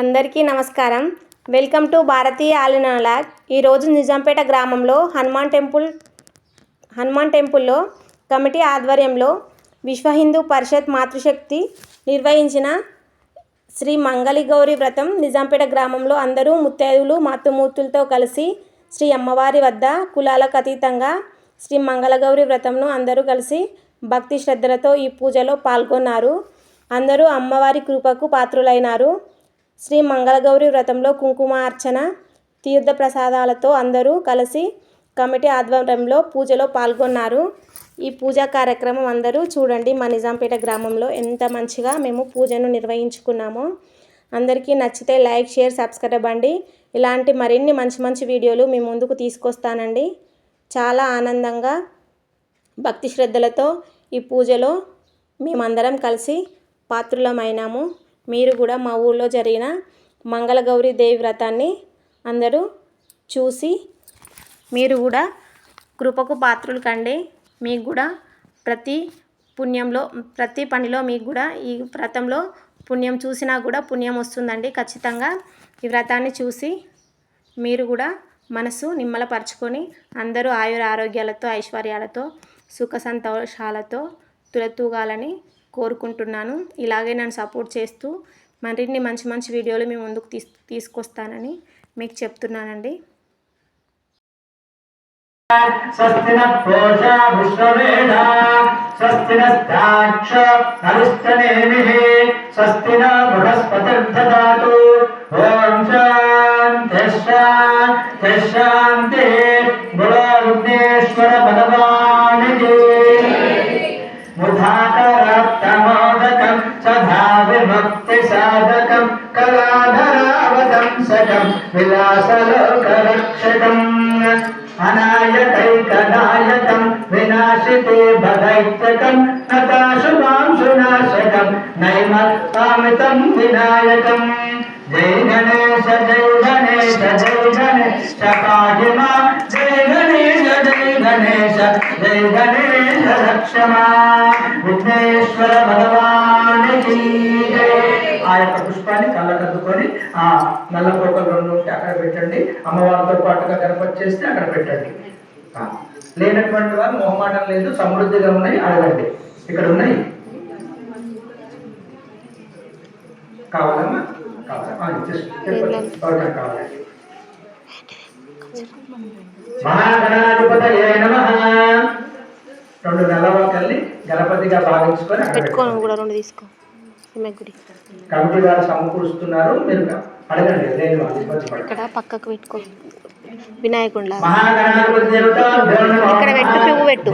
అందరికీ నమస్కారం. Welcome to భారతీయ ఆలినాలాగ్. ఈరోజు నిజాంపేట గ్రామంలో హనుమాన్ టెంపుల్లో కమిటీ ఆధ్వర్యంలో విశ్వ హిందూ పరిషత్ మాతృశక్తి నిర్వహించిన శ్రీ మంగళగౌరి వ్రతం. నిజాంపేట గ్రామంలో అందరూ ముత్తైదువులు మాతృమూర్తులతో కలిసి శ్రీ అమ్మవారి వద్ద కులాలకు అతీతంగా శ్రీ మంగళగౌరి వ్రతంను అందరూ కలిసి భక్తి శ్రద్ధలతో ఈ పూజలో పాల్గొన్నారు. అందరూ అమ్మవారి కృపకు పాత్రులైనారు. శ్రీ మంగళగౌరి వ్రతంలో కుంకుమార్చన, తీర్థ ప్రసాదాలతో అందరూ కలిసి కమిటీ ఆధ్వర్యంలో పూజలో పాల్గొన్నారు. ఈ పూజా కార్యక్రమం అందరూ చూడండి. మా నిజాంపేట గ్రామంలో ఎంత మంచిగా మేము పూజను నిర్వహించుకున్నామో. అందరికీ నచ్చితే లైక్, షేర్, సబ్స్క్రైబ్ అండి. ఇలాంటి మరిన్ని మంచి వీడియోలు మీ ముందుకు తీసుకొస్తానండి. చాలా ఆనందంగా భక్తి శ్రద్ధలతో ఈ పూజలో మేమందరం కలిసి పాత్రులమైనాము. మీరు కూడా మా ఊళ్ళో జరిగిన మంగళగౌరి దేవి వ్రతాన్ని అందరూ చూసి మీరు కూడా కృపకు పాత్రులు కండి. మీకు కూడా ప్రతి పనిలో మీకు కూడా ఈ వ్రతంలో పుణ్యం చూసినా కూడా పుణ్యం వస్తుందండి. ఖచ్చితంగా ఈ వ్రతాన్ని చూసి మీరు కూడా మనసు నిమ్మలపరుచుకొని అందరూ ఆయుర ఆరోగ్యాలతో, ఐశ్వర్యాలతో, సుఖ సంతోషాలతో తులతూగాలని కోరుకుంటున్నాను. ఇలాగే నన్ను సపోర్ట్ చేస్తూ మరిన్ని మంచి వీడియోలు మీ ముందుకు తీసుకొస్తానని మీకు చెప్తున్నానండి. స్వస్తి నోషా విశ్వవేద స్వస్తి నక్ష అరిష్టనేమి స్వస్తి న బృహస్పతిర్దదాతు. ఓం శాంతి శాంతి శాంతి. బోలో విఘ్నేశ్వర భగవానికి. ముధాకరత్తమోదకం సదా విముక్తి సాధకం కళాధరావతంసకం విలాసలోకరక్షకం అనాయకైకనాయకం వినాశితే భగైత్యకం నతాశుభాంశునాశకం నైమత్తామితం వినాయకం. జై గణేశ జై గణేశ జై గణేశ పాహి మాం. జై గణేశ జై గణేశ జై గణేశ రక్షమా. విఘ్నేశ్వర భగవానికి జై. ఆ యొక్క పుష్పాన్ని కళ్ళకద్దుకొని ఆ నల్ల పోకలు రెండు ఉంటే అక్కడ పెట్టండి. అమ్మవారితో పాటుగా గణపతి చేస్తే అక్కడ పెట్టండి. లేనటువంటి వారు మొహమాటం లేదు, సమృద్ధిగా ఉన్నాయి, అడగండి. ఇక్కడ ఉన్నాయి. కావాలమ్మా? కావాలి. మహాగణాధిపతయే నమః. రెండు నల్లవకల్ని గణపతిగా భావించుకొని కమిటీ వారు సమకూరుస్తున్నారు. మీరు అడగండి. లేని వాళ్ళు ఇక్కడ పక్కకు పెట్టుకో. వినాయకుడిలా మహాగణాధిపతి దేవత ఇక్కడ పెట్టు.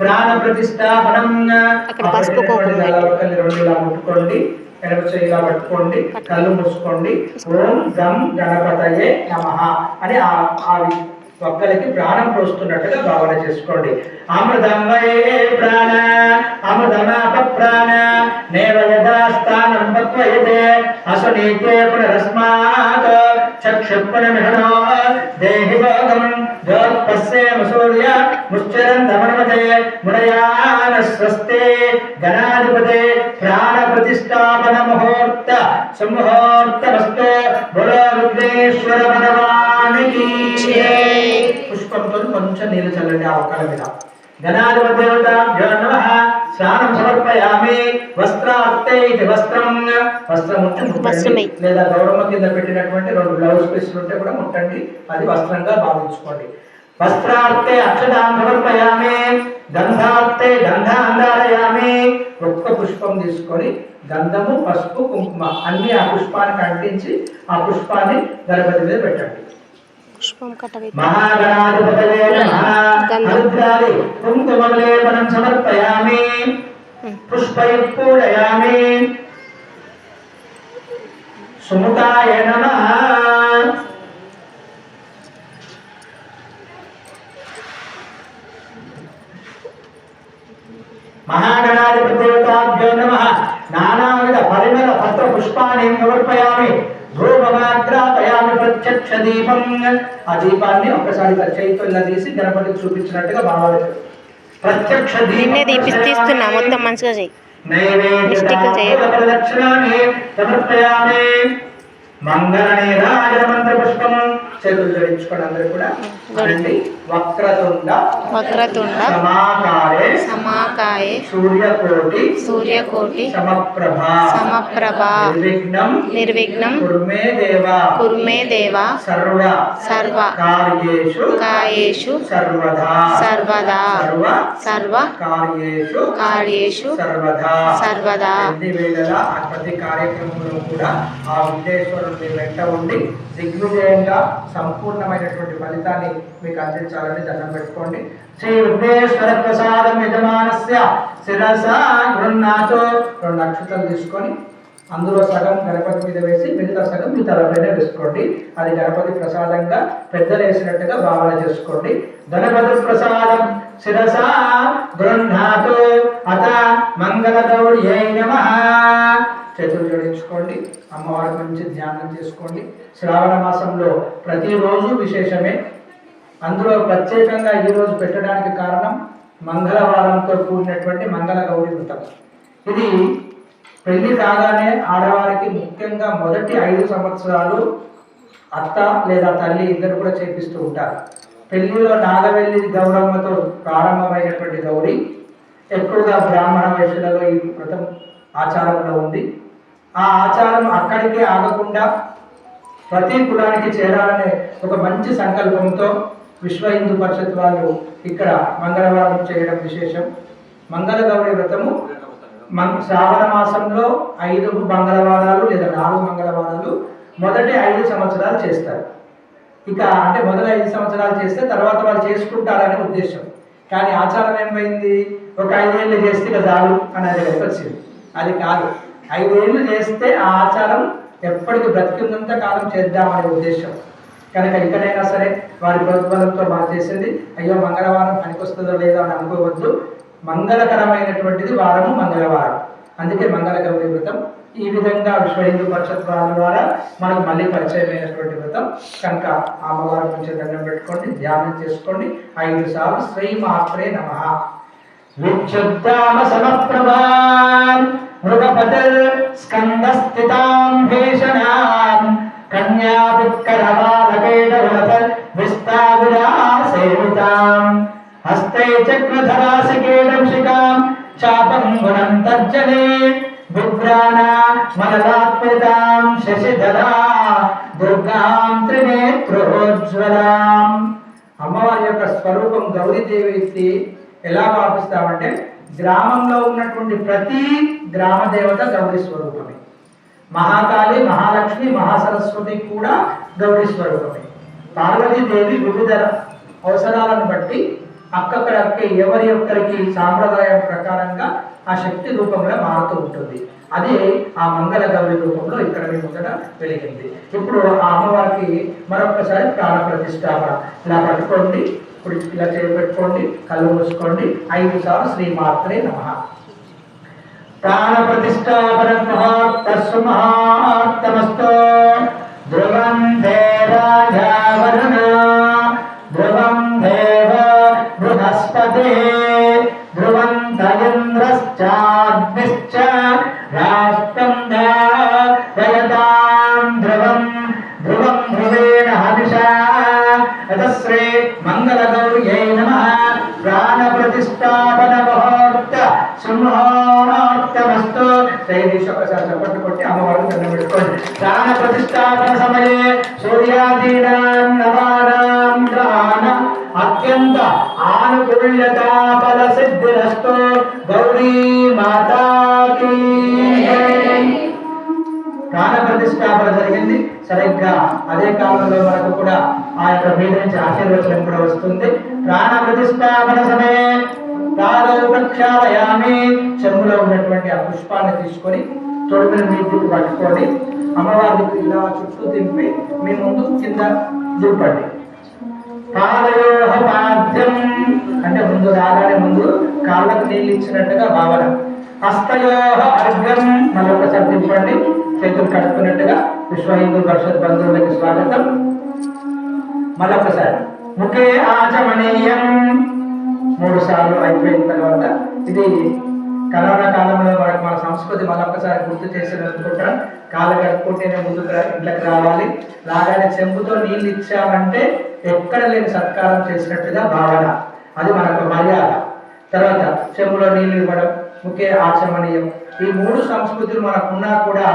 ప్రాణ ప్రతిష్టాపనం. అక్కడ పసుపు కుంకుమ రెండు ఇలా ముట్టుకోండి. ఎడమ చేయిలా పట్టుకోండి. కళ్ళు మూసుకోండి. ఓం గం గణపతయే నమః అని ఆ ఒక్కరికి ప్రాణం పోస్తున్నట్టుగా భావన చేసుకోండి. అమృతం వై ప్రాణ అమృతమాప ప్రాణ నేవ యదా స్థానం పక్వయతే అసునీతే పునరస్మాత్ చక్షుపునమిహనో దేహి భోగం జ్యోత్పస్యేమ సూర్య ముశ్చరం దమనమతే మునయాన స్వస్తే గణాధిపతే ప్రాణ ప్రతిష్టాపన ముహూర్త సుముహూర్తమస్తు. బోలో విఘ్నేశ్వర భగవానికి. పుష్పంతో కొంచెం నీళ్ళు చల్లండి ఆ ఒక్కల మీద. గణాధిపతి దేవతాభ్యో నమః. స్నానం సమర్పయామి. వస్త్రార్తే ఇది వస్త్రం ఉంటే ముట్టండి. లేదా గౌరమ్మ కింద పెట్టినటువంటి రెండు బ్లౌజ్ పీసులు ఉంటే కూడా ముట్టండి. అది వస్త్రంగా భావించుకోండి. వస్త్రార్తే అక్షతాం సమర్పయామి. గంధార్తే గంధాంధారయామి. ఒక్క పుష్పం తీసుకొని గంధము, పసుపు, కుంకుమ అన్ని ఆ పుష్పానికి అంటించి ఆ పుష్పాన్ని గణపతి మీద పెట్టండి. మహాగణాధిపతయే నమః. రుద్రాది కుంకుమలేపనం సమర్పయామి. పుష్పైః పూజయామి. సుముఖాయ నమః. మహాగణాధిపతి దేవతాభ్యో నమః. నానావిధ పరిమళ పత్ర పుష్పాన్ని సమర్పయామి. ధూపమాగ్రాపయామి ప్రత్యక్ష దీపం. ఆ దీపాన్ని ఒక్కసారి చేతితో ఇలా తీసి గణపతికి చూపించినట్టుగా భావాలు. ప్రత్యక్ష దీపం మొత్తం మంచిగా చెయ్యి. నైవేద్యదక్షిణాన్ని సమర్పయామి. మంగళ నీరాజన మంత్ర పుష్పం చేతులు జడించుకోండి అందరూ కూడా. వక్రతుండ సమాకాయే సూర్యకోటి సమప్రభ నిర్విఘ్నం కుర్మే దేవ సర్వ కార్యేషు సర్వదా కార్యేషు సర్వదా. అన్ని వేళలా ప్రతి కార్యక్రమంలో కూడా ఆ విఘ్నేశ్వరుడు మీ వెంట ఉండి దిగ్విజయంగా సంపూర్ణమైనటువంటి ఫలితాన్ని మీకు అందించాలని దండం పెట్టుకోండి. శ్రీ విఘ్నేశ్వర ప్రసాదం యజమానస్య శిరస గృహ్ణాతో 2 అక్షతలు తీసుకొని అందులో సగం గణపతి మీద వేసి మిగతా సగం మీ తలపైన వేసుకోండి. అది గణపతి ప్రసాదంగా పెద్దలు వేసినట్టుగా భావన చేసుకోండి. గణపతి ప్రసాదం శిరస గృహ్ణాతో అత మంగళగౌర్యై నమః. చేతులు జోడించుకోండి. అమ్మవారి గురించి ధ్యానం చేసుకోండి. శ్రావణ మాసంలో ప్రతిరోజు విశేషమే. అందులో ప్రత్యేకంగా ఈరోజు పెట్టడానికి కారణం మంగళవారంతో కూడినటువంటి మంగళ గౌరీ వ్రతం. ఇది పెళ్లి కాగానే ఆడవారికి ముఖ్యంగా మొదటి 5 సంవత్సరాలు అత్త లేదా తల్లి ఇద్దరు కూడా చేపిస్తూ ఉంటారు. పెళ్లిలో నాగవెల్లి గౌరమ్మతో ప్రారంభమైనటువంటి గౌరీ ఎక్కువగా బ్రాహ్మణ వైశ్యులలో ఈ వ్రతం ఆచారంలో ఉంది. ఆ ఆచారం అక్కడికే ఆగకుండా ప్రతి కులానికి చేరాలనే ఒక మంచి సంకల్పంతో విశ్వ హిందూ పరిషత్ వాళ్ళు ఇక్కడ మంగళవారం చేయడం విశేషం. మంగళ గౌరీ వ్రతము శ్రావణ మాసంలో 5 మంగళవారాలు లేదా 4 మంగళవారాలు మొదటి 5 సంవత్సరాలు చేస్తారు. ఇక అంటే మొదటి 5 సంవత్సరాలు చేస్తే తర్వాత వాళ్ళు చేసుకుంటారనే ఉద్దేశం. కానీ ఆచారం ఏమైంది, ఒక 5 ఏళ్ళు చేస్తే ఇక చాలు అనేది వచ్చింది. అది కాదు, 5 ఏళ్ళు చేస్తే ఆ ఆచారం ఎప్పటికీ బ్రతికినంత కాలం చేద్దామనే ఉద్దేశం. కనుక ఇకనైనా సరే వారి ప్రోద్బలంతో మార్చేసేది అయ్యో మంగళవారం పనికొస్తుందో లేదో అని అనుకోవద్దు. మంగళకరమైనటువంటిది వారము మంగళవారం. అందుకే మంగళ గౌరీ వ్రతం ఈ విధంగా విశ్వ హిందూ పరిషత్ వారి ద్వారా మనకు మళ్ళీ పరిచయమైనటువంటి వ్రతం. కనుక అమ్మవారి గురించి దండం పెట్టుకోండి, ధ్యానం చేసుకోండి. 5 సార్లు శ్రీమాత్రే నమః. విక్షుబ్ధామ సమప్రభాం మృగపతిర్ స్కందస్థితాం భీషణాం కన్యాపుత్కరవాలకేటవలత విస్తావిరాసేవితాం హస్తే చక్రధరాసికేటంశికాం చాపం గుణం తర్జనే బిభ్రాణ మనలాత్మితాం శశిధరా దుర్గాం త్రినేత్రోజ్వలాం. అమ్మవారి యొక్క స్వరూపం గౌరీదేవి ఎలా భావిస్తామంటే గ్రామంలో ఉన్నటువంటి ప్రతి గ్రామ దేవత గౌరీ స్వరూపమే. మహాకాళి, మహాలక్ష్మి, మహాసరస్వతి కూడా గౌరీ స్వరూపమే. పార్వతీదేవి వివిధ అవసరాలను బట్టి అక్కడక్కడికి ఎవరి ఒక్కరికి సాంప్రదాయం ప్రకారంగా ఆ శక్తి రూపంలో మారుతూ ఉంటుంది. అది ఆ మంగళ గౌరీ రూపంలో ఇక్కడ మీ ముందర వెలిగింది. ఇప్పుడు ఆ అమ్మవారికి మరొకసారి ప్రాణ ప్రతిష్టాపన ఇలా పట్టుకోండి. ఇప్పుడు ఇలా చేపెట్టుకోండి, కళ్ళు మూసుకోండి. 5 సార్లు శ్రీమాత్రే నమః. ప్రాణ ప్రతిష్టాపన మహాత్తమస్తో ధ్రువం దేవాజావరణ ధ్రువం దేవ బృహస్పతి ధ్రువం తయింద్రశ్చాగ్నిశ్చ రాష్ట్రం దయతాం ధ్రువం ధ్రువం ధ్రువేణ హవిషా శ్రీ మంగళ గౌర్యై నమః. ప్రాణ ప్రతిష్టాపన ముహూర్త సుముహూర్తమస్తు. ఒకసారి చప్పట్లు కొట్టి అమ్మవారు దండం పెట్టుకోండి. ప్రాణ ప్రతిష్టాపన సమయే సూర్యాదీనాం నవానాం గ్రహాణ అత్యంత ఆనుకూల్యతా ఫల సిద్ధిరస్తు. గౌరీ మాతాకి ప్రాణ ప్రతిష్టాపన జరిగింది. సరిగ్గా అదే కాలంలో మనకు కూడా ఆ యొక్క మీద నుంచి ఆశీర్వచనం కూడా వస్తుంది. ప్రాణ ప్రతిష్టాపన సమయే ప్రాణో ప్రక్షాళయామి. చెంబులో ఉన్నటువంటి ఆ పుష్పాన్ని తీసుకొని తొడుగుని మీ దిక్కు పట్టుకోండి. అమ్మవారికి ఇలా చుట్టూ దింపి మీ ముందు కింద దింపండి. పాదయోహ పాద్యం అంటే ముందు రాగానే ముందు కాళ్ళకు నీళ్ళు ఇచ్చినట్టుగా భావన. హస్తయోహ అర్ఘ్యం మరొకసారి దింపండి. చేతులు కట్టుకున్నట్టుగా విశ్వ హిందూ పరిషత్ బంధువులకి స్వాగతం. మరొకసారి ముఖే ఆచమనీయం 3 సార్లు అయిపోయిన తర్వాత ఇది కరోనా కాలంలో మనకు మన సంస్కృతి మరొకసారి గుర్తు చేసి అనుకుంటాం. కాళ్ళు కట్టుకుంటేనే ముందుకు ఇంట్లోకి రావాలి. రాగానే చెంబుతో నీళ్ళు ఇచ్చామంటే ఎక్కడ లేని సత్కారం చేసినట్టుగా భావన, అది మనకు మర్యాద. తర్వాత చెంబులో నీళ్ళు ఇవ్వడం ముఖ్య ఆచమనీయం. ఈ 3 సంస్కృతులు మనకున్నా కూడా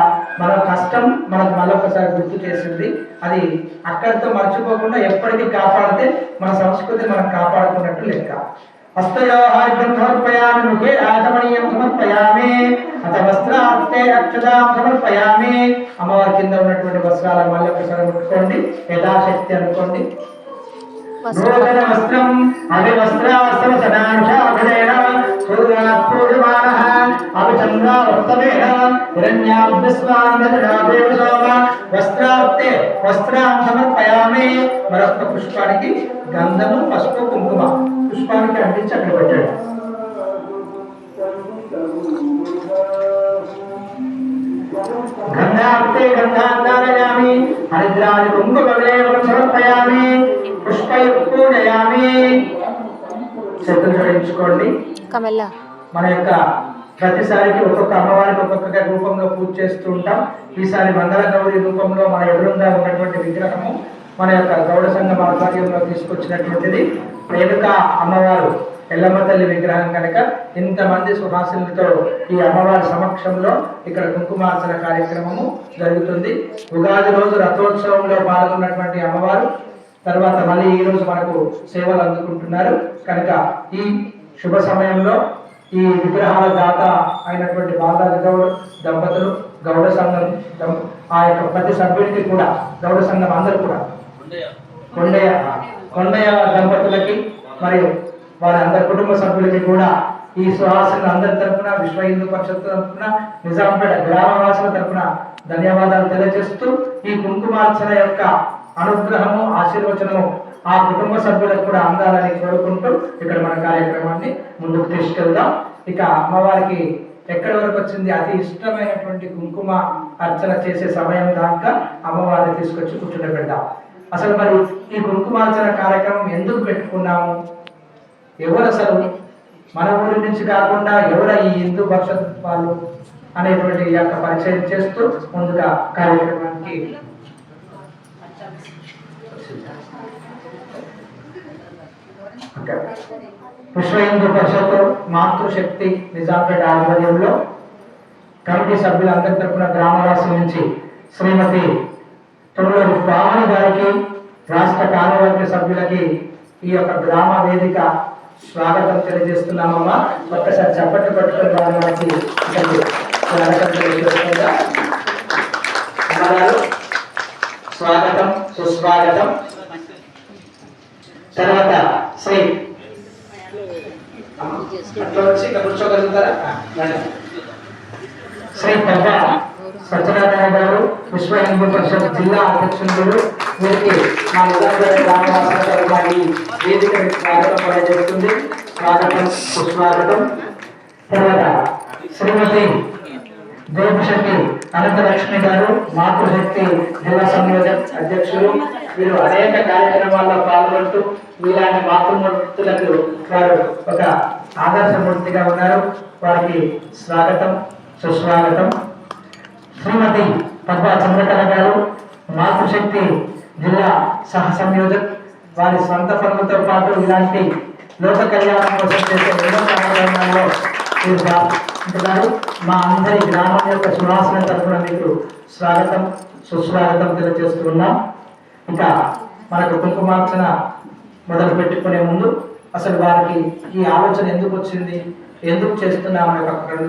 మన కష్టం మనకు మరొకసారి గుర్తు చేసింది. అది అక్కడితో మర్చిపోకుండా ఎప్పటికీ కాపాడితే మన సంస్కృతి మనం కాపాడుకున్నట్టు లెక్క. హస్తయోహార్ఘ్యం సమర్పయామి, ముఖే ఆచమనీయం సమర్పయామి, అత వస్త్రాస్తే అక్షతాం సమర్పయామి. అమ్మవారి కింద ఉన్నటువంటి వస్త్రాలను మళ్ళీ ఒకసారి ముట్టుకోండి, యథాశక్తి అనుకోండి. నూతన వస్త్రం అవివస్త్రాస్త్రసనాంశాభిరేణ సూర్యాత్ పూజమానః అవిచంద్రావృత్తమేన హిరణ్యాభ్యస్వాన్యతనాదేవ సోమ వస్త్రార్తే వస్త్రాం సమర్పయామి. మరొక పుష్పానికి గంధము, పసుపు, కుంకుమ పుష్పానికి అంటించి అక్కడ పెట్టాడు. గంధార్తే గంధాంధారయామి, హరిద్రాని కుంకుమలేవరం సమర్పయామి, పుష్పయుక్తూనయామి. చేతులు జోడించుకోండి. మన యొక్క ప్రతిసారికి ఒక్కొక్క అమ్మవారికి ఒక్కొక్క రూపంలో పూజ చేస్తూ ఉంటాం. ఈసారి మంగళ గౌరి రూపంలో మన ఎదురుగా ఉన్నటువంటి విగ్రహము మన యొక్క గౌడ సంఘం ఆధ్వర్యంలో తీసుకొచ్చినటువంటిది. రేణుక అమ్మవారు ఎల్లమ్మ తల్లి విగ్రహం కనుక ఇంతమంది సుహాసినులతో ఈ అమ్మవారి సమక్షంలో ఇక్కడ కుంకుమార్చన కార్యక్రమము జరుగుతుంది. ఉగాది రోజు రథోత్సవంలో పాల్గొన్నటువంటి అమ్మవారు తర్వాత మళ్ళీ ఈ రోజు మనకు సేవలు అందుకుంటున్నారు కనుక ఈ శుభ సమయంలో ఈ విగ్రహాల దాత అయినటువంటి బాలాజీ గౌడ్ దంపతులు, గౌడ సంఘం ఆ యొక్క ప్రతి సభ్యుడికి కూడా, గౌడ సంఘం అందరూ కూడా, కొండయ్య దంపతులకి మరియు వారి అందరి కుటుంబ సభ్యులకి కూడా ఈ సుహాసన అందరి తరఫున, విశ్వ హిందూ పరిషత్ తరఫున, నిజాంపేట గ్రామవాసుల తరఫున ధన్యవాదాలు తెలియజేస్తూ ఈ కుంకుమార్చన యొక్క అనుగ్రహము, ఆశీర్వచనము ఆ కుటుంబ సభ్యులకు కూడా అందాలని కోరుకుంటూ ఇక్కడ మన కార్యక్రమాన్ని ముందుకు తీసుకెళ్దాం. ఇక అమ్మవారికి ఎక్కడి వరకు వచ్చింది, అతి ఇష్టమైనటువంటి కుంకుమ అర్చన చేసే సమయం దాకా అమ్మవారిని తీసుకొచ్చి కూర్చుండబెడదాం. అసలు మరి ఈ కుంకుమార్చన కార్యక్రమం ఎందుకు పెట్టుకున్నాము, ఎవరు అసలు మన ఊరి నుంచి కాకుండా ఎవరు ఈ హిందూ పరిషత్ వాళ్ళు అనేటువంటి యొక్క పరిచయం చేస్తూ ముందుగా కార్యక్రమానికి విశ్వ హిందూ పరిషత్ మాతృశక్తి నిజాంపేట ఆధ్వర్యంలో కమిటీ సభ్యులందరి తరపున గ్రామవాసుల నుంచి శ్రీమతి తొమ్మిది పావని గారికి, రాష్ట్ర కార్యవర్గ సభ్యులకి ఈ యొక్క గ్రామ వేదిక స్వాగతం తెలియజేస్తున్నామమ్మా. ఒక్కసారి చప్పట్లు పట్టుకొని వారికి స్వాగతం తెలియజేస్తుందా. అమ్మగారు స్వాగతం, సుస్వాగతం. తర్వాత శ్రీ కూర్చోగలుగుతారా, శ్రీ పెద్ద సత్యనారాయణ గారు విశ్వ హిందూ పరిషత్ జిల్లా అధ్యక్షులు. వీరికి మా నిజాంపేట గ్రామవాసుల తరఫున ఈ వేదిక స్వాగతం తెలియజేస్తుంది. స్వాగతం, సుస్వాగతం. తర్వాత శ్రీమతి దేవశక్తి అనంతలక్ష్మి గారు మాతృశక్తి జిల్లా సంయోజక అధ్యక్షులు. వీరు అనేక కార్యక్రమాల్లో పాల్గొంటూ ఇలాంటి మాతృమూర్తులకు వారు ఒక ఆదర్శమూర్తిగా ఉన్నారు. వారికి స్వాగతం, సుస్వాగతం. శ్రీమతి పద్మా చంద్రకళ గారు మాతృశక్తి జిల్లా సహ సంయోజక్. వారి స్వంత పనులతో పాటు ఇలాంటి లోక కళ్యాణం కోసం చేసే ఎన్నో కార్యక్రమాల్లో ఉంటున్నారు. మా అందరి గ్రామం యొక్క సువాసన తరఫున మీకు స్వాగతం, సుస్వాగతం తెలియజేస్తూ ఉన్నాం. ఇక మనకు కుంకుమార్చన మొదలు పెట్టుకునే ముందు అసలు వారికి ఈ ఆలోచన ఎందుకు వచ్చింది, ఎందుకు చేస్తున్నామని ఒక 2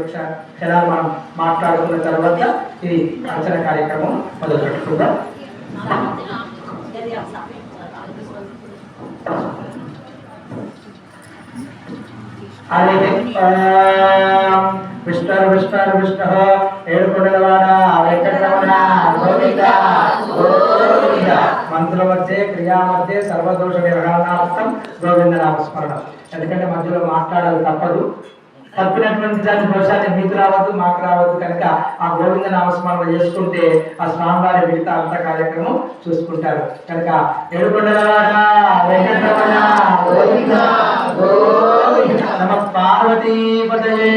క్షణాలు మనం మాట్లాడుకున్న తర్వాత ఈ అర్చన కార్యక్రమం మొదలు పెట్టుకుందాం. విష్ణు విష్ణు విష్ణు ఏడుకొండలవాడ వెంకటరమణ గోవింద గోవింద. మంత్రుల మధ్య, క్రియా మధ్య సర్వదోష నిర్వహణార్థం గోవింద నామస్మరణం. ఎందుకంటే మధ్యలో మాట్లాడాలి తప్పదు. తప్పినటువంటి దాని దోషాన్ని మీకు రావద్దు, మాకు రావద్దు కనుక ఆ గోవింద నామస్మరణ చేసుకుంటే ఆ స్వామివారి మిగతా అంత కార్యక్రమం చూసుకుంటారు కనుక ఏడుకొండలవాడ వెంకటరమణ గోవింద గోవింద నమ పార్వతీపతయే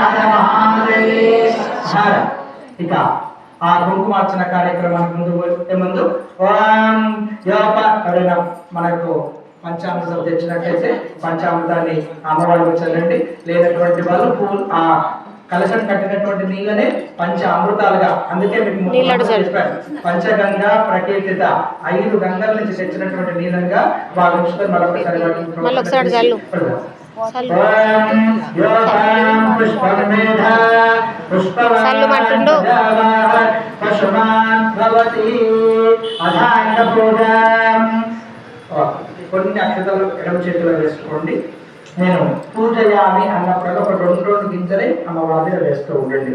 హర మహాదేవ. ఇక ఆ కుంకుమార్చన కార్యక్రమానికి ముందు ఓం యోప ఎవరైనా మనకు పంచామృతం తెచ్చినట్లయితే పంచామృతాన్ని అమ్మవారికి చల్లండి. లేనటువంటి వాళ్ళు ఆ కలశం కట్టినటువంటి నీళ్ళనే పంచ అమృతాలుగా, అందుకే మీకు చెప్పారు పంచగంగా ప్రకీర్తిత 5 గంగల నుంచి తెచ్చినటువంటి నీళ్ళంగా వాళ్ళు ఉంచుకొని మరొకసారి కొన్ని అక్షతలు ఎడమ చేతిలో వేసుకోండి. నేను పూజయామి అన్నప్పుడు ఒక 2 గింజలే అమ్మవారిని వేస్తూ ఉండండి.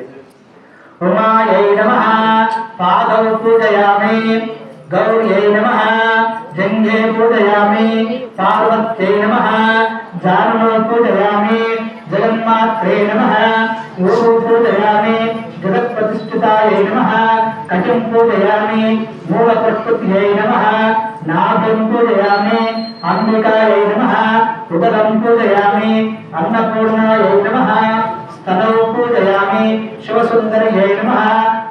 ఉమాయై నమః పాదౌ పూజయామి, గౌర్యై నమః జంఘే పూజయామి, పార్వత్యై నమః జానులో పూజయామి, జగన్మాత్రే నమః ఊరు పూజయామి, జగత్ప్రతిష్ఠితాయై నమః కటిం పూజయామి, మూల ప్రకృత్యై నమః నాభం పూజయామి, అంబికాయై నమః ఉదరం పూజయామి, అన్నపూర్ణాయై నమః స్థలౌ పూజయామి, శివసుందర్యై నమః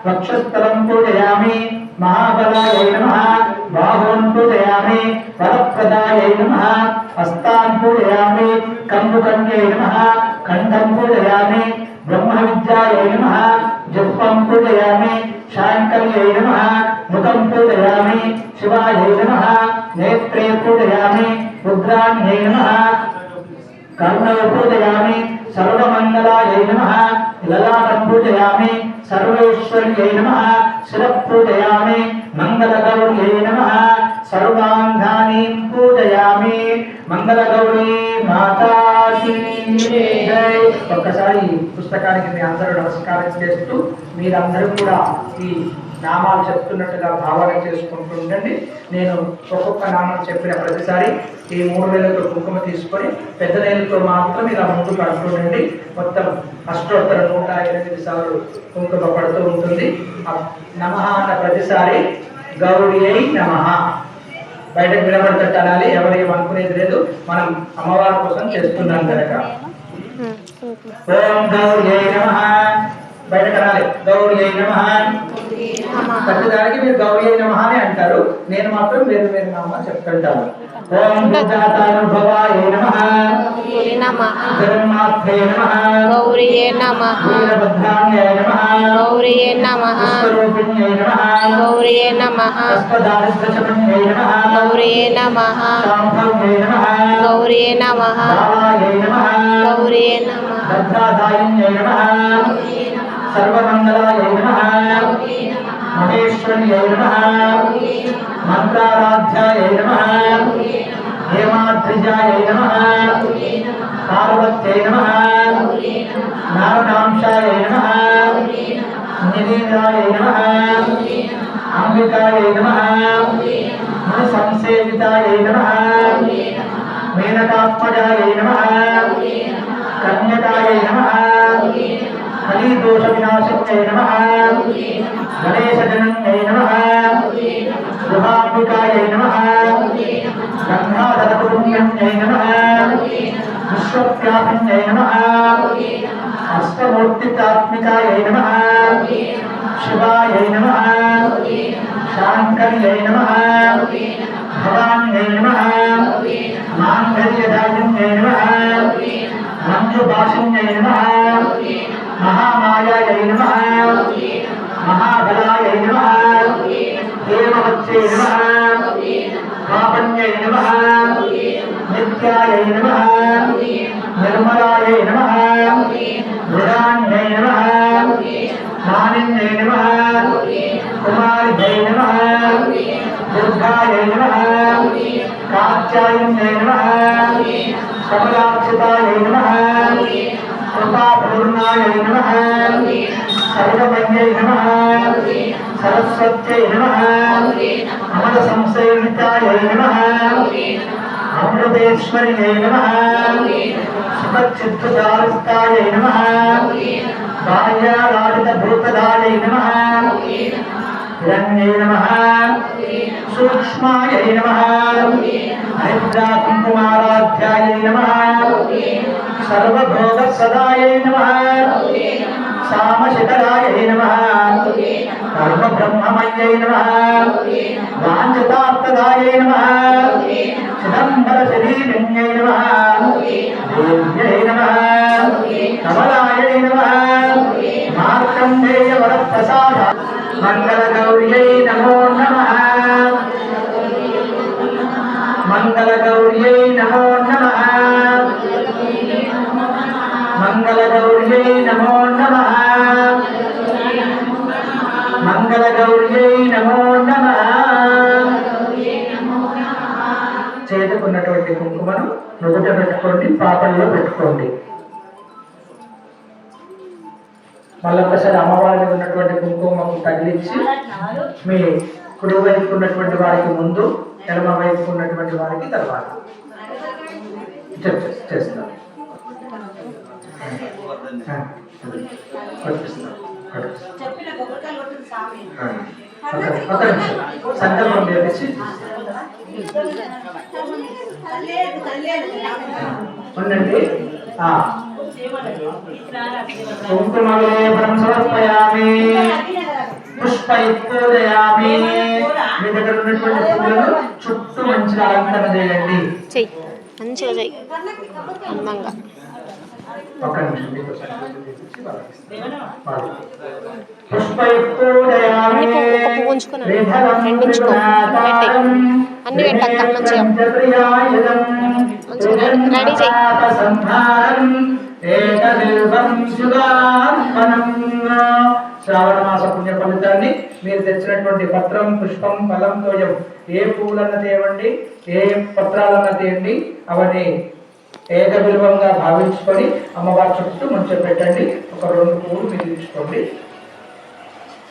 వక్షస్థలం పూజయామి, మహాబలాయై నమః బాహుం పూజయామి, వరప్రదాయై నమః హస్తాన్ పూజయామి, కంబుకన్యై నమః కంఠం పూజయామి, బ్రహ్మ విద్యాయై నమః జపం పూజయామి, శాంకర్యై నమః ముఖం పూజయామి, శివాయై నమః నేత్రే పూజయామి, రుద్రాణ్యై నమః కర్ణౌ పూజయామి, సర్వమంగళాయై నమః లలాటం పూజయామి, సర్వేశ్వర్యై నమః శిరః పూజయామి, మంగళగౌర్యై నమః సర్వాంగాని పూజయామి. మంగళగౌరీ మాతాకి జై. ఒక్కసారి పుస్తకానికి మీ అందరూ నమస్కారం చేస్తూ మీరందరూ కూడా ఈ నామాలు చెప్తున్నట్టుగా భావన చేసుకుంటూ ఉండండి. నేను ఒక్కొక్క నామం చెప్పిన ప్రతిసారి ఈ 3 వేలతో కుంకుమ తీసుకొని పెద్ద నేలతో మాత్రం ఇలా ముందు పడుతుండండి. మొత్తం అష్టోత్తర 108 సార్లు కుంకుమ పడుతూ ఉంటుంది. నమః అన్న ప్రతిసారి గౌరీ అయి నమః బయటకు వినబడతట్టు అనాలి. ఎవరేం అనుకునేది లేదు, మనం అమ్మవారి కోసం చేస్తున్నాం కనుక. ఓం గౌరీ అయి నమః బయటకు అనాలి. గౌరీ అయి నమః ప్రతిదానికి మీరు గౌరీ అయి నమః అని అంటారు, నేను మాత్రం వేరు వేరు నామా చెప్తుంటాను. ఓం జాతానుభవాయ నమః జగన్మాత్రే నమః గౌరీయే నమః వీరభద్రాణ్యై నమః గౌరీయే నమః విశ్వరూపిణ్యై నమః గౌరీయే నమః కష్టదారిద్ర్యశమన్యై నమః గౌరీయే నమః శాంభవ్యై నమః గౌరీయే నమః బాలాయై నమః గౌరీయే నమః భద్రాదాయిన్యై నమః సర్వమంగళాయై నమః మహేశ్వర్యై నమః మంత్రారాధ్యాయై నమః హేమాద్రిజాయై నమః పార్వత్యై నమః నారదాంశాయై నమః నిరీంద్రాయై నమః అంబికాయై నమః సంసేవితాయై నమః మేనకాత్మజాయై నమః కన్యకాయై నమః కలీదోష వినాశిన్యై నమః గణేశజనన్యై నమః గృహాంబికాయై నమః గంగాధరపుణ్యన్యై నమః విశ్వవ్యాపిన్యై నమః అష్టమూర్తితాత్మికాయై నమః శివాయై నమః శాంకర్యై నమః భవాన్యై నమః మాంగళ్యదాయిన్యై నమః మంజుభాషిన్యై నమః మహామాయాయై నమః మహాబలాయై నమః దేవవత్యై నమః పాపన్యై నమః నిత్యాయై నమః నిర్మలాయై నమః మృడాన్యై నమః మానిన్యై నమః కుమారిభై నమః దుర్గాయై నమః కాత్యాయన్యై నమః కమలాక్షితాయై నమః కృపాపూర్ణాయై నమః సర్వమయ్యై నమః సరస్వత్యై నమః అమల సంసేవితాయై నమః అమృతేశ్వర్యై నమః సుఖచిత్తుదారుస్తాయై నమః బాహ్యారాజితభూతదాయై నమః హిరణ్యై నమః సూక్ష్మాయై నమః హరిద్రాకుంకుమారాధ్యాయై నమః సర్వభోగసదాయై నమః సామశిఖరాయై నమః సర్వబ్రహ్మమయ్యై నమః వాంఛితార్థదాయై నమః చిదంబరశరీరిణ్యై నమః దేవ్యై నమః కమలాయై నమః మార్కండేయ వరప్రసాద మంగళగౌర్యై నమో నమః మంగళగౌర్యై నమో నమః మంగళగౌర్యై నమో నమః మంగళగౌర్యై నమో నమః చేతుకున్నటువంటి కుంకుమను నుదుట పెట్టుకోండి, పాపల్లో పెట్టుకోండి. మళ్ళొకసారి అమ్మవారి మీద ఉన్నటువంటి కుంకుమకు తగిలించి మీ కుడి వైపు ఉన్నటువంటి వారికి ముందు, ఎడమ వైపు ఉన్నటువంటి వారికి తర్వాత చేస్తాం. సంకల్పం చేసి ఉండండి. కుంకుమలేపనం సమర్పయామి, పుష్పైపూజయామి. మీ దగ్గర ఉన్నటువంటి పూలను చుట్టూ మంచిగా అలంకరణ చేయండి. చెయ్యి మంచిగా చెయ్యి అందంగా. ఒక్క నిమిషం పుష్పైపూజయామి. రెండు ఉంచుకో, అన్ని పెట్టక్క మంచిగా మంచిగా రెడీ చెయ్యి. శ్రావణ మాస పుణ్య ఫలితాన్ని మీరు తెచ్చినటువంటి పత్రం, పుష్పం, ఫలం, తోయం, ఏ పువ్వులన్నా తేవండి, ఏ పత్రాలన్నా తేయండి, అవన్నీ ఏక బిల్వంగా భావించుకొని అమ్మవారి చుట్టూ మంచిగా పెట్టండి. ఒక 2 పువ్వులు మీరు తీసుకోండి,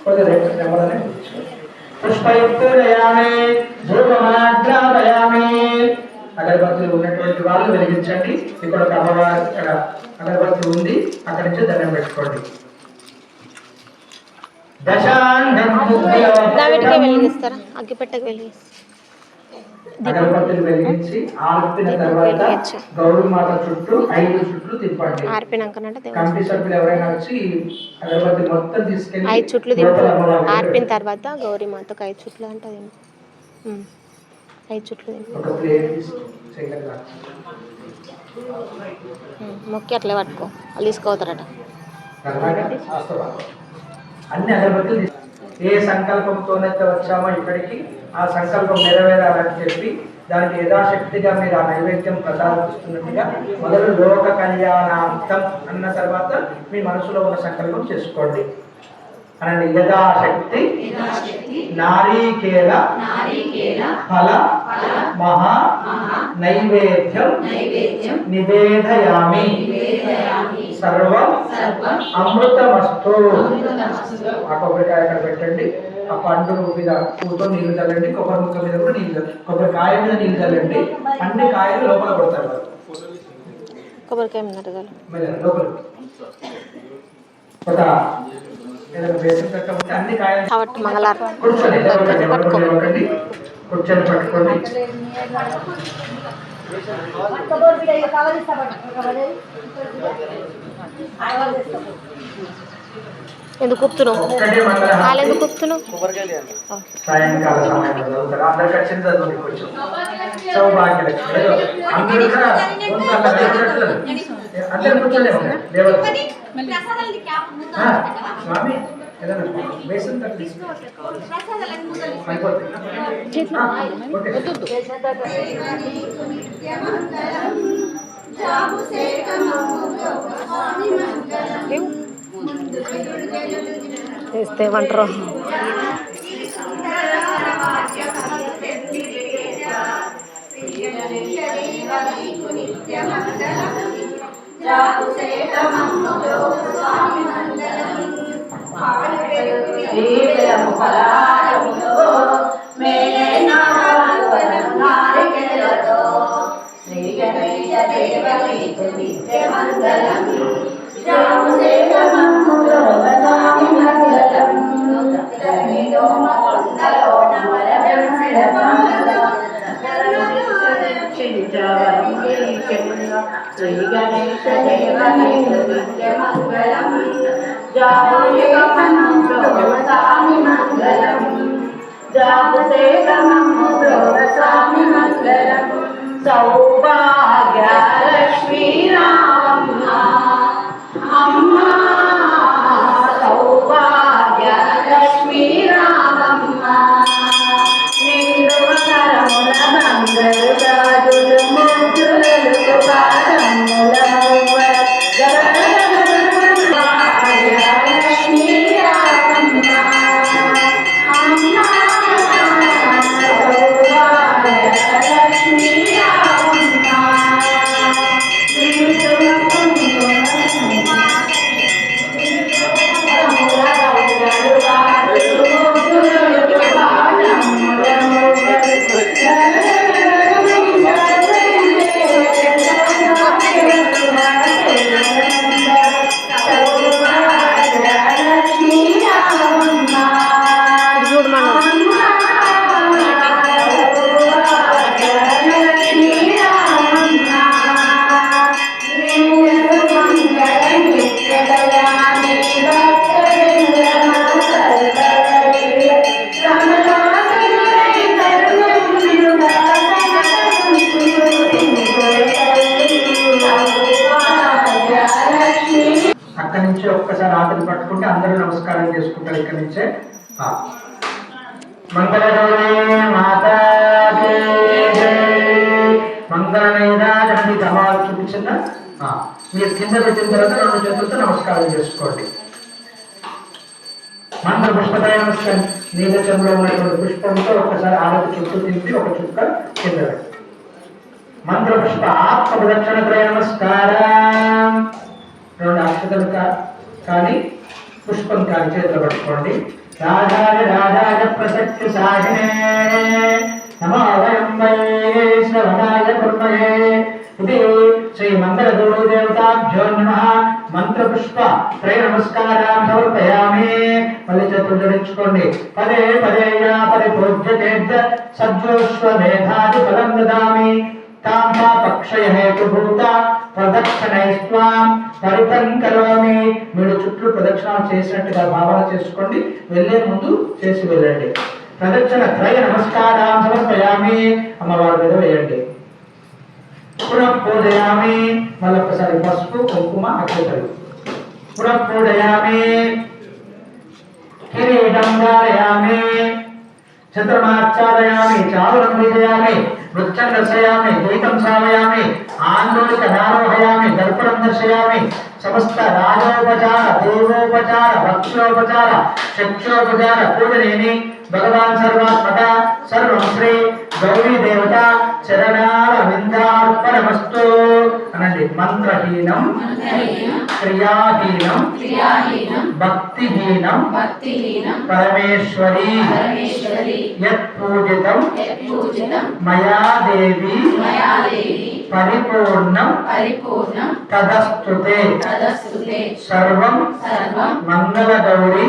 కొద్దిగా నెమ్మదనే తీసుకోండి. పుష్పయుక్తయామి, ధూపమాగ్రాపయామి. అగరబత్తులు ఉన్నటువంటి వాళ్ళు వెలిగించండి. ఇక్కడ ఒక అమ్మవారి ఇక్కడ అగరబత్తి ఉంది, అక్కడి నుంచి దండం పెట్టుకోండి. వెలిగిస్తారా? అగ్గిపెట్టకు వెలిగిస్తారు. అగరబత్తులు వెలిగించి ఆర్పిన తర్వాత గౌరీమాత చుట్టూ 5 చుట్లు తిప్పండి. కమిటీ సభ్యులు ఎవరైనా వచ్చి అగరబత్తి మొత్తం తీసుకెళ్ళి 5 చుట్లు ఆర్పిన తర్వాత గౌరీమాతకు 5 చుట్లు అంటది. 5 చుట్లు ఒక ప్లేట్ మొక్కి అట్లే పట్టుకో, వాళ్ళు తీసుకోతారట. అన్ని అగరబత్తులు ఏ సంకల్పంతోనైతే వచ్చామో ఇక్కడికి, ఆ సంకల్పం నెరవేరాలని చెప్పి దానికి యథాశక్తిగా మీరు ఆ నైవేద్యం ప్రసాదిస్తున్నట్టుగా మొదలు లోక కళ్యాణార్థం అన్న తర్వాత మీ మనసులో ఉన్న సంకల్పం చేసుకోండి. అనండి. యథాశక్తి నారీకేల ఫల మహా నైవేద్యం నివేదయామి, సర్వం అమృతమస్తు. ఆ కొబ్బరికాయ అక్కడ పెట్టండి. ఆ పండు మీద పూతో నీళ్లు చల్లండి, కొబ్బరి ముక్క మీద కూడా నీళ్ళు చల్లండి, కొబ్బరికాయ మీద నీళ్ళు చల్లండి. అన్ని కాయలు లోపల కొడతారు. కొబ్బరికాయ మీద లోపల ఒక అన్ని కాయలు కూర్చొని కూర్చొని పట్టుకోండి. ఎందుకు కూర్చున్నావు? ఎందుకు కూర్చున్నావు? సాయంకాల సమయంలో చదువుతారు. అందరికి వచ్చింది చదువుని కొంచెం సౌభాగ్యలక్ష్మి అందరూ కూడా అందరు కూర్చోలేము. స్వామి ఏదైనా బేసన్ చేస్తే ఏమంటారు? శ్రీ గణేశ జయ గణేశ నిత్యమంగళం జాబుసేకమం మంగళం జాబుసేకమం మంగళం సౌభాగ్యలక్ష్మీ రామమ్మ అమ్మ సౌభాగ్యలక్ష్మీ రామమ్మ నిండు కరముల బంగారు గాజులు ముద్దులు పాదముల భాగ్యలక్ష్మీ రామమ్మ అమ్మ సౌభాగ్యలక్ష్మీ రామమ్మ అక్కడి నుంచి ఒక్కసారి ఆటలు పట్టుకుంటే అందరూ నమస్కారం చేసుకుంటారు. ఇక్కడి నుంచే మంగళగౌరీ మాతాకి మంగళనైరాజీ జమాలు చూపించిందా? మీరు కింద పెట్టిన తర్వాత రెండు చేతులతో నమస్కారం చేసుకోండి. మంత్ర పుష్పదయ నీలచంలో ఉన్నటువంటి పుష్పంతో ఒక్కసారి ఆడకు చుట్టూ తిప్పి ఒక చుక్క కింద మంత్ర పుష్ప ఆత్మ ప్రదక్షిణ త్రయ నమస్కారం. రెండు అక్షతలు కానీ పుష్పం కానీ చేతిలో పట్టుకోండి. రాజాయ రాజాయ ప్రసక్తి సాహినే నమో వయం వై శ్రవణాయ కుర్మహే ఇది శ్రీ మంగళ గౌరీ దేవతాభ్యో నమః. మంత్ర పుష్ప త్రయ నమస్కారం సమర్పయామి. మళ్ళీ చేతులు జోడించుకోండి. పదే పదే యా పరిపూజ్యతే సజ్జోష్వ మేధాది ఫలం దదామి తాంబా పక్షయ హేతుభూత ప్రదక్షిణైస్వాం పరితం కరోమి. మీరు చుట్టూ ప్రదక్షిణ చేసినట్టుగా భావన చేసుకోండి. వెళ్ళే ముందు చేసి వెళ్ళండి. ప్రదక్షిణ త్రయ నమస్కారం సమర్పయామి. అమ్మవారి మీద వేయండి. పునఃపూజయామి. మళ్ళొక్కసారి పసుపు కుంకుమ అక్షతలు పునఃపూజయామి. కిరీటం ధారయామి. చంద్రమాచారయామి. చారుణం వీజయామి. వృక్షం దర్శయామి. ద్వైతం శ్రావయామి. ఆందోళిక నారోహయామి. దర్పణం దర్శయామి. సమస్త రాజోపచార దేవోపచార భక్షోపచార శక్షోపచార పూజనేని భగవాన్ సర్వాత్మక సర్వం శ్రీ గౌరీ దేవత చరణాల విందార్పణమస్తు అనండి. మంత్రహీనం క్రియాహీనం భక్తిహీనం పరమేశ్వరి యత్ పూజితం మయా దేవి పరిపూర్ణం తదస్తుతే సర్వం మంగళ గౌరీ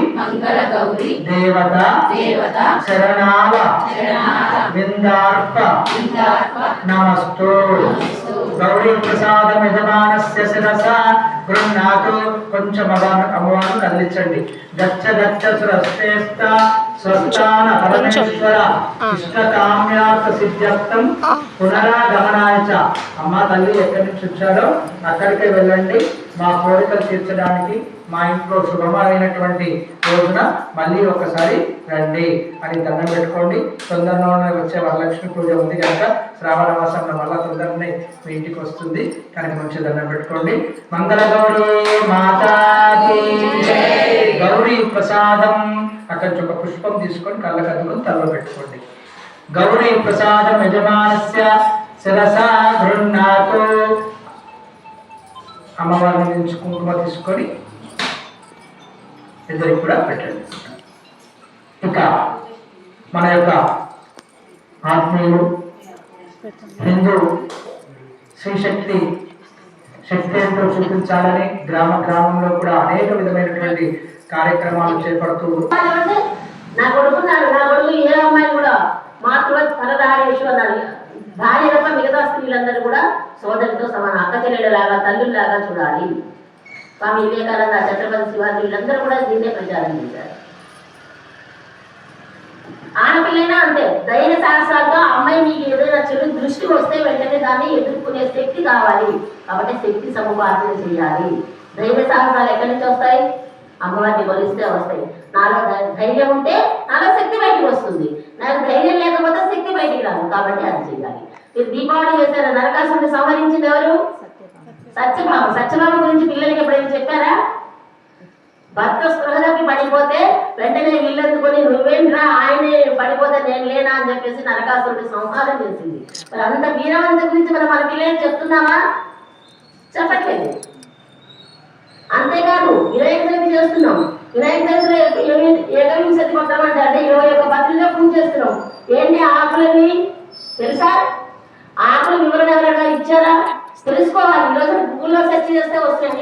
దేవత శరణాల విందార్ప నమస్తు. గౌరీ ప్రసాదం యజమానస్య శిరస గృహ్ణాతు. కొంచెం అమ్మవారు కదిలించండి. గచ్చ గచ్చ సురశ్రేష్ఠ స్వస్థాన పరమేశ్వర ఇష్టకామ్యార్థ సిద్ధ్యర్థం పునరాగమనాయ చ. అమ్మ తల్లి ఎక్కడి నుంచి వచ్చారో అక్కడికే వెళ్ళండి. మా కోరికలు తీర్చడానికి మా ఇంట్లో శుభమైనటువంటి రోజున మళ్ళీ ఒకసారి రండి అని దండం పెట్టుకోండి. తొందరలోనే వచ్చే వరలక్ష్మి పూజ ఉంది కనుక శ్రావణ మాసంలో మళ్ళా తొందరనే మీ ఇంటికి వస్తుంది కనుక మంచి దండం పెట్టుకోండి. మంగళ గౌరీ మాతాకి గౌరీ ప్రసాదం. అక్కడి నుంచి ఒక పుష్పం తీసుకొని కళ్ళకద్దుకొని తలలో పెట్టుకోండి. గౌరీ ప్రసాదం యజమానస్య శిరస గృహ్ణాతు. అమ్మవారిని నుంచి కుంకుమ తీసుకొని ఇద్దరికి కూడా పెట్టండి. ఇక మన యొక్క ఆత్మీయులు హిందూ శ్రీశక్తి శక్తి ఏంటో చూపించాలని గ్రామంలో కూడా అనేక విధమైనటువంటి కార్యక్రమాలు చేపడుతూ నా కొడుకు పరదారేషు అన్నాడు. భార్య తప్ప మిగతా స్త్రీలందరూ కూడా సోదరితో సమాన, అక్క చెల్లెళ్ళలాగా తల్లుల్లాగా చూడాలి. స్వామి వివేకానంద, ఛత్రపతి శివాజీ వీళ్ళందరూ కూడా దీన్నే ప్రచారం చేశారు. ఆడపిల్లైనా అంతే, ధైర్య సాహసాలతో అమ్మాయి మీకు ఏదైనా చెడు దృష్టి వస్తే వెంటనే దాన్ని ఎదుర్కొనే శక్తి కావాలి. కాబట్టి శక్తి సముపార్జన చేయాలి. ధైర్య సాహసాలు ఎక్కడి నుంచి వస్తాయి? అమ్మవారిని కొలిస్తే వస్తాయి. నాలో ధైర్యం ఉంటే నాలో శక్తి బయటికి వస్తుంది. నాకు ధైర్యం లేకపోతే శక్తి బయటికి రాదు. కాబట్టి అది చేయాలి. మీరు దీపావళి చేశారు, నరకాసురుని సంహరించింది ఎవరు? సత్యభామ. సత్యభామ గురించి పిల్లలకి ఎప్పుడైనా చెప్పారా? భర్త స్పృహలోకి పడిపోతే వెంటనే వీళ్ళెత్తుకొని నువ్వేంట్రా ఆయనే పడిపోతే నేను లేనా అని చెప్పేసి నరకాసురుడి సంహారం చేసింది. మరి అంత వీరవంత గురించి మనం మన పిల్లలకి చెప్తున్నామా? చెప్పట్లేదు. అంతేకాదు వినాయక చవితి చేస్తున్నాం. వినాయక చవితిలో ఏకవింశతి పత్రం అంటే 21 పత్రిలో పూజ చేస్తున్నాం. ఏంటి ఆకులని తెలుసా? ఆకుల వివరణ ఎవరైనా ఇచ్చారా? తెలుసుకోవాలి. ఈరోజు గూగుల్లో సెర్చ్ చేస్తే వస్తుంది.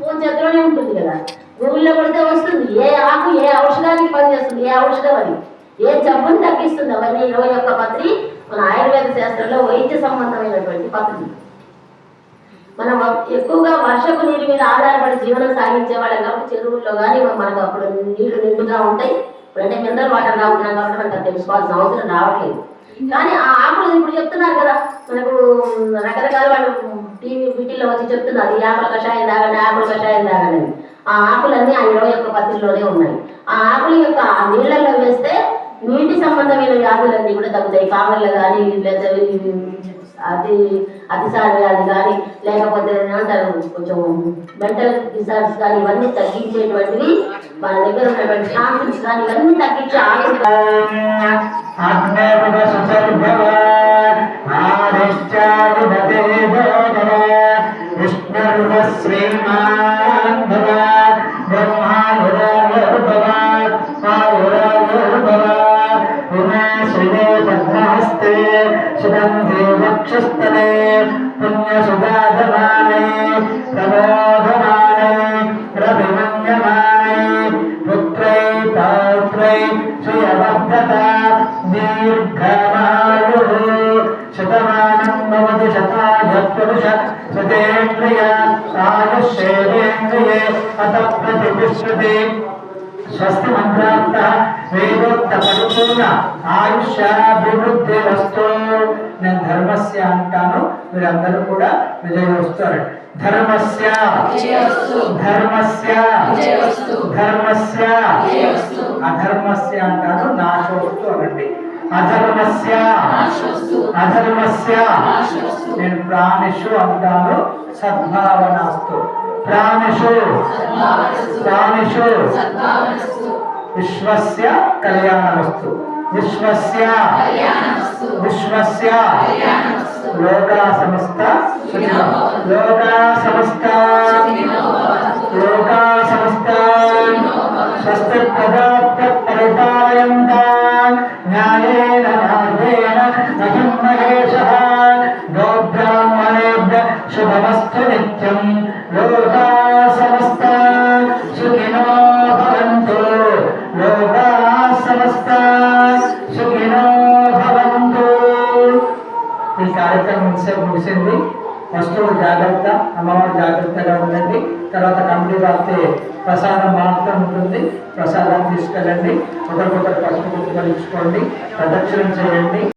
ఫోన్ చేతిలోనే ఉంటుంది కదా, గూగుల్లో కొడితే వస్తుంది. ఏ ఆకు ఏ ఔషధానికి పనిచేస్తుంది, ఏ ఔషధం అని, ఏ జబ్బుని తగ్గిస్తుంది. అవన్నీ 21 పత్రి మన ఆయుర్వేద శాస్త్రంలో వైద్య సంబంధమైనటువంటి పత్రి. మనం ఎక్కువగా వర్షపు నీటి మీద ఆధారపడి జీవనం సాగించే వాళ్ళం కాబట్టి చెరువుల్లో కానీ మనకు అప్పుడు నీళ్లు నిండుగా ఉంటాయి. ఇప్పుడంటే మినరల్ వాటర్ తాగుతున్నాం కాబట్టి మనకు తెలుసుకోవాల్సిన అవసరం రావట్లేదు. కానీ ఆ ఆకులు ఇప్పుడు చెప్తున్నారు కదా, మనకు రకరకాల వాళ్ళు టీవీ వీటిల్లో వచ్చి చెప్తున్నారు ఈ ఆకుల కషాయం తాగండి, ఆకుల కషాయం తాగండి. ఆ ఆకులన్నీ ఆ 21 పత్రిలోనే ఉన్నాయి. ఆ ఆకుల యొక్క నీళ్లలో వేస్తే నీటి సంబంధమైన వ్యాధులన్నీ కూడా తగ్గుతాయి. కామెర్లు కానీ లేదా అతిసార వ్యాధి కానీ లేకపోతే ఏమంటారు కొంచెం మెంటల్ డిసార్డర్స్ కానీ ఇవన్నీ తగ్గించేటువంటివి మన దగ్గర ఉన్నటువంటి టాన్సిల్స్ కానీ ఇవన్నీ తగ్గించే वक्षस्थले पुण्यसुगाधमाने प्रबोधमाने रविमन्यमाने पुत्रै पौत्रै श्रियवर्धता दीर्घमायुः शतमानं भवति शताय पुरुष शतेन्द्रिय आयुष्येन्द्रिये अतः प्रतिष्ठते స్వస్తి మంత్రాంత వేదోక్త పరిపూర్ణ ఆయుష్యాభివృద్ధిరస్తు. నేను ధర్మస్య అంటాను, మీరందరూ కూడా విజయవస్తు అనండి. ధర్మస్య ధర్మస్య ధర్మస్య అధర్మస్య అంటాను, నాశోస్తు అనండి. అధర్మస్య అధర్మస్య నేను ప్రాణిషు అంటాను, సద్భావనాస్తు. ప్రాణిషు ప్రాణిషు విశ్వస్య కళ్యాణమస్తు. విశ్వస్య విశ్వస్య లోకా సమస్త లోకా సమస్త లోకా సమస్త స్వస్తి ప్రజాప్య పరిపాలయంతాం న్యాయేన మార్గేణ నహిం మహేషః గోబ్రాహ్మణేభ్య శుభమస్తు నిత్యం. లోకా సమస్త సుఖినో భవంతు. లోకా సమస్త సుఖినో భవంతు. ఈ కార్యక్రమం ముగిసింది. వస్తువులు జాగ్రత్త, అమ్మవారు జాగ్రత్తగా ఉండండి. తర్వాత కమిటీ వారితే ప్రసాదం మాత్రం ఉంటుంది, ప్రసాదం తీసుకెళ్ళండి. ఒకరికొకరు పసుపు గుర్తుపరించుకోండి, ప్రదక్షిణం చేయండి.